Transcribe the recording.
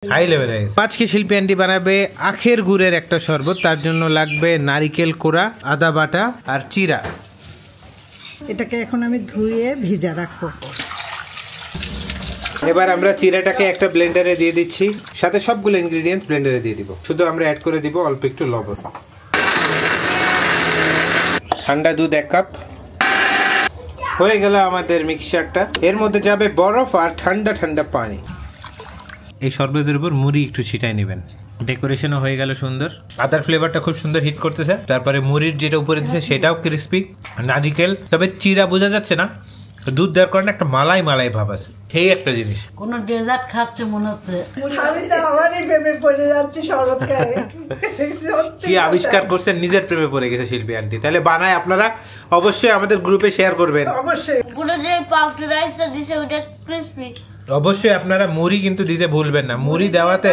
High level. আজকে শিল্পী aunty বানাবে আখের গুড়ের একটা শরবত। তার জন্য লাগবে নারিকেল কোড়া, আদা বাটা আর চিরা। এটাকে এখন আমি ধুয়ে ভিজা রাখবো। এবার আমরা চিরাটাকে একটা ব্লেন্ডারে দিয়ে দিচ্ছি, সাথে সবগুলো ইনগ্রেডিয়েন্টস ব্লেন্ডারে দিয়ে দিব। শুধু আমরা অ্যাড করে দিব অল্প একটু লবণ। ঠান্ডা দুধ 1 কাপ। হয়ে গেল আমাদের মিক্সচারটা। এর মধ্যে যাবে বরফ আর ঠান্ডা ঠান্ডা পানি। এই শরবতের উপর মুড়ি একটু ছিটাই নেবেন। ডেকোরেশনও হয়ে গেল সুন্দর। আদার ফ্লেভারটা খুব সুন্দর হিট করতেছে। তারপরে মুড়ির যেটা উপরে দিচ্ছে সেটাও ক্রিস্পি। নারিকেল, তবে চিরা বোঝা যাচ্ছে না, দুধ দেওয়ার কারণে একটা মালাই মালাই ভাব আছে। সেই একটা জিনিস, কোন ডেজার্ট খাচ্ছে মনে হচ্ছে। আমি তো আমারই প্রেমে পড়ে যাচ্ছি শরবত খায়। কি আবিষ্কার করছেন, নিজের প্রেমে পড়ে গেছে শিল্পী আন্টি। তাহলে বানায় আপনারা অবশ্যই আমাদের গ্রুপে শেয়ার করবেন। অবশ্যই পুরো যে পাউডার রাইসটা দিছে ওটা ক্রিসপি। অবশ্যই আপনারা মুড়ি কিন্তু দিতে ভুলবেন না। মুড়ি দেওয়াতে